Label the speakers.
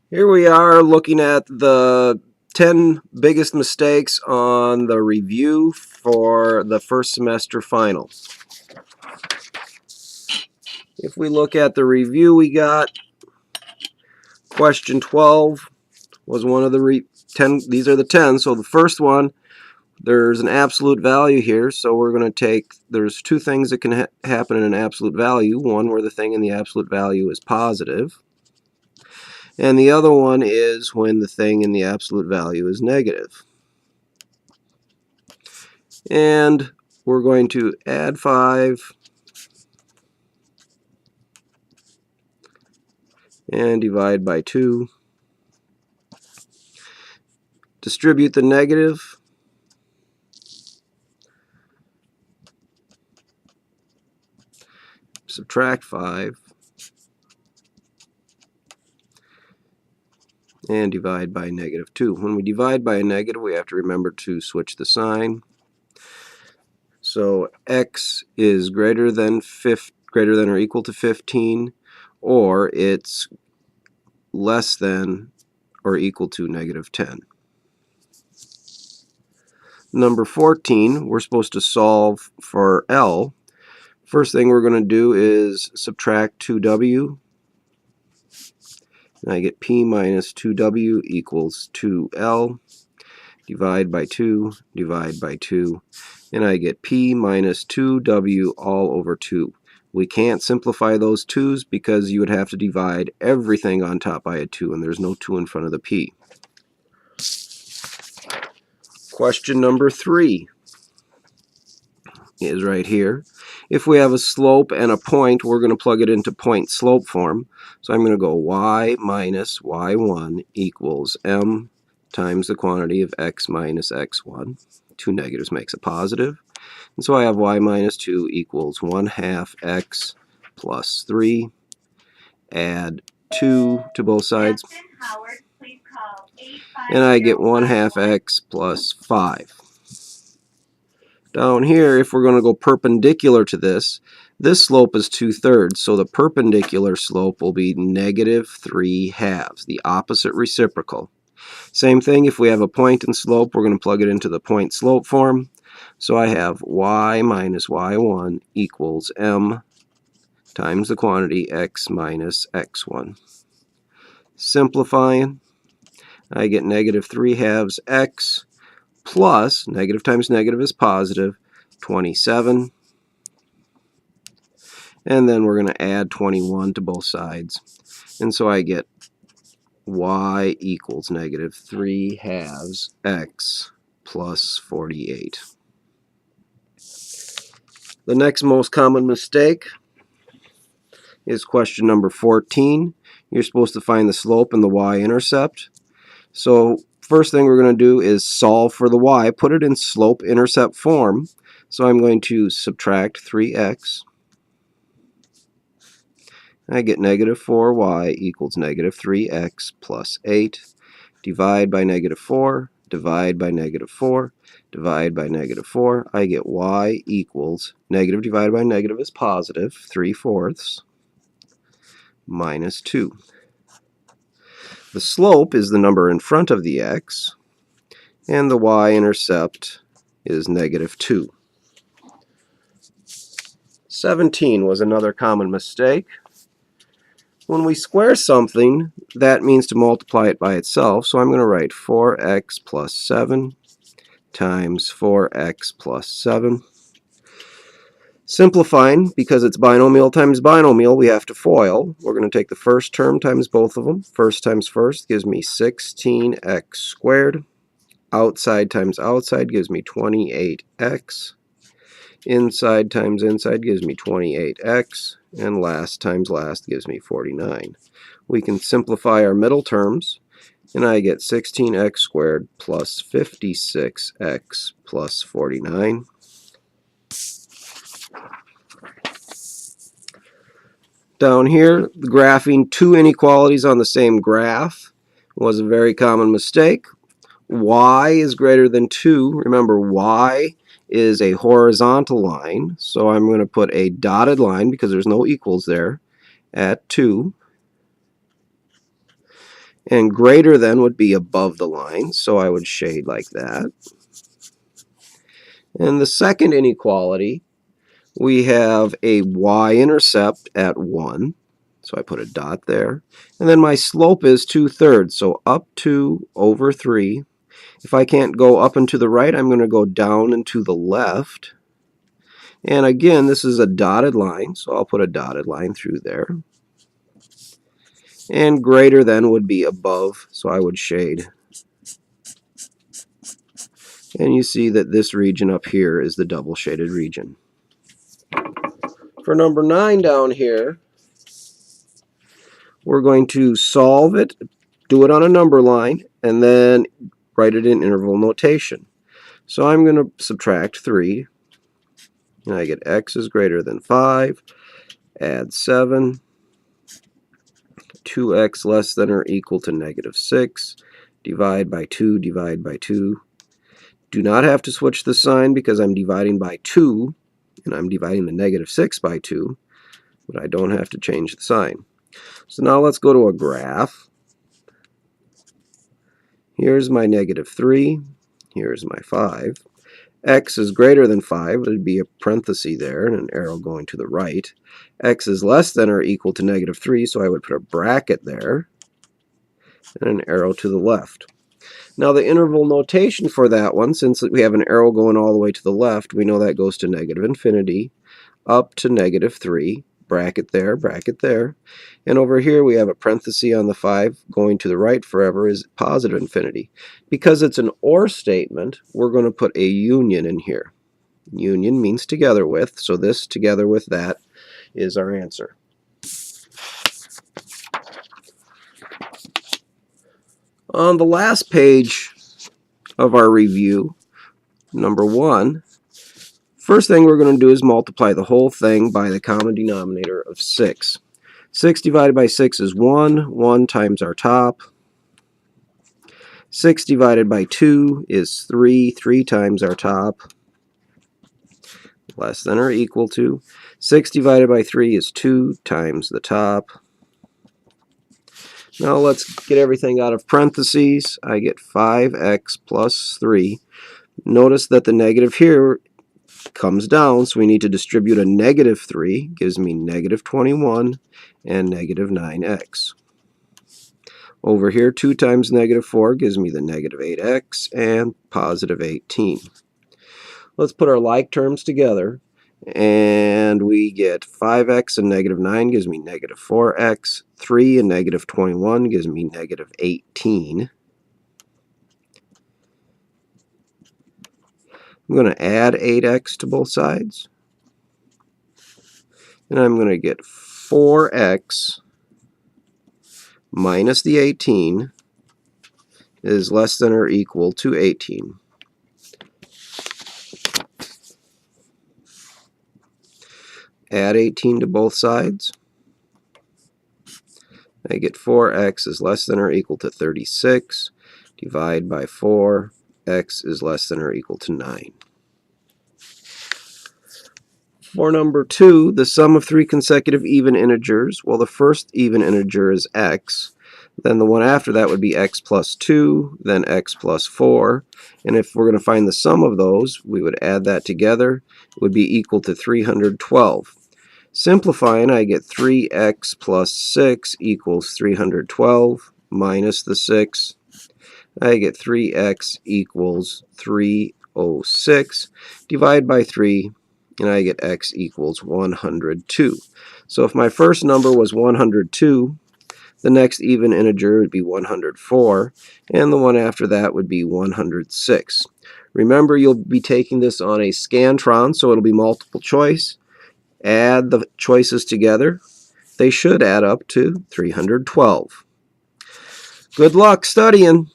Speaker 1: Here we are looking at the 10 biggest mistakes on the review for the first semester final. If we look at the review, we got question 12 was one of the 10. These are the 10. So the first one, there's an absolute value here. So we're going to take, there's two things that can happen in an absolute value. One where the thing in the absolute value is positive. And the other one is when the thing in the absolute value is negative. And we're going to add 5 and divide by 2. Distribute the negative. Subtract 5. And divide by -2. When we divide by a negative, we have to remember to switch the sign. So x is greater than or equal to 15, or it's less than or equal to -10. Number 14, we're supposed to solve for L. First thing we're going to do is subtract 2w. And I get p minus 2w equals 2l. Divide by 2, divide by 2. And I get p minus 2w all over 2. We can't simplify those 2's because you would have to divide everything on top by a 2, and there's no 2 in front of the p. Question number 3 is right here. If we have a slope and a point, we're going to plug it into point-slope form. So I'm going to go y minus y1 equals m times the quantity of x minus x1. 2 negatives makes a positive. And so I have y minus 2 equals 1/2 x plus 3. Add 2 to both sides. And I get 1/2 x plus 5. Down here, if we're going to go perpendicular to this slope is 2/3, so the perpendicular slope will be -3/2, the opposite reciprocal. Same thing, if we have a point and slope, we're going to plug it into the point-slope form. So I have y minus y1 equals m times the quantity x minus x1. Simplifying, I get -3/2 x plus, negative times negative is positive, 27. And then we're going to add 21 to both sides. And so I get y equals -3/2 x plus 48. The next most common mistake is question number 14. You're supposed to find the slope and the y-intercept. So first thing we're going to do is solve for the y, put it in slope-intercept form. So I'm going to subtract 3x. I get -4y equals -3x plus 8. Divide by -4, divide by -4, divide by -4. I get y equals, negative divided by negative is positive, 3/4 minus 2. The slope is the number in front of the x, and the y-intercept is -2. 17 was another common mistake. When we square something, that means to multiply it by itself, so I'm going to write 4x plus 7 times 4x plus 7. Simplifying, because it's binomial times binomial, we have to FOIL. We're going to take the first term times both of them. First times first gives me 16x squared. Outside times outside gives me 28x. Inside times inside gives me 28x. And last times last gives me 49. We can simplify our middle terms, and I get 16x squared plus 56x plus 49. Down here, graphing two inequalities on the same graph was a very common mistake. Y is greater than 2. Remember, y is a horizontal line, so I'm going to put a dotted line because there's no equals there at 2. And greater than would be above the line, so I would shade like that. And the second inequality, we have a y-intercept at 1. So I put a dot there. And then my slope is 2/3, so up 2 over 3. If I can't go up and to the right, I'm going to go down and to the left. And again, this is a dotted line, so I'll put a dotted line through there. And greater than would be above, so I would shade. And you see that this region up here is the double shaded region. For number 9 down here, we're going to solve it, do it on a number line, and then write it in interval notation. So I'm going to subtract 3, and I get x is greater than 5, add 7, 2x less than or equal to -6, divide by 2, divide by 2. Do not have to switch the sign because I'm dividing by 2, and I'm dividing the -6 by 2, but I don't have to change the sign. So now let's go to a graph. Here's my -3, here's my 5. X is greater than 5, it would be a parenthesis there and an arrow going to the right. X is less than or equal to -3, so I would put a bracket there and an arrow to the left. Now the interval notation for that one, since we have an arrow going all the way to the left, we know that goes to -infinity up to -3, bracket there, and over here we have a parenthesis on the 5 going to the right forever is positive infinity. Because it's an or statement, we're going to put a union in here. Union means together with, so this together with that is our answer. On the last page of our review, number 1, first thing we're going to do is multiply the whole thing by the common denominator of 6. 6 divided by 6 is 1. 1 times our top. 6 divided by 2 is 3. 3 times our top. Less than or equal to. 6 divided by 3 is 2 times the top. Now let's get everything out of parentheses. I get 5x plus 3. Notice that the negative here comes down, so we need to distribute a -3, gives me -21 and -9x. Over here, 2 times -4 gives me the -8x and positive 18. Let's put our like terms together, and we get 5x and -9 gives me -4x, 3 and -21 gives me -18. I'm going to add 8x to both sides, and I'm going to get 4x minus the 18 is less than or equal to 18. Add 18 to both sides. I get 4x is less than or equal to 36. Divide by 4. X is less than or equal to 9. For number 2, the sum of 3 consecutive even integers, well, the first even integer is x. Then the one after that would be x plus 2, then x plus 4. And if we're going to find the sum of those, we would add that together. It would be equal to 312. Simplifying, I get 3x plus 6 equals 312 minus the 6. I get 3x equals 306. Divide by 3, and I get x equals 102. So if my first number was 102, the next even integer would be 104, and the one after that would be 106. Remember, you'll be taking this on a Scantron, so it'll be multiple choice. Add the choices together. They should add up to 312. Good luck studying.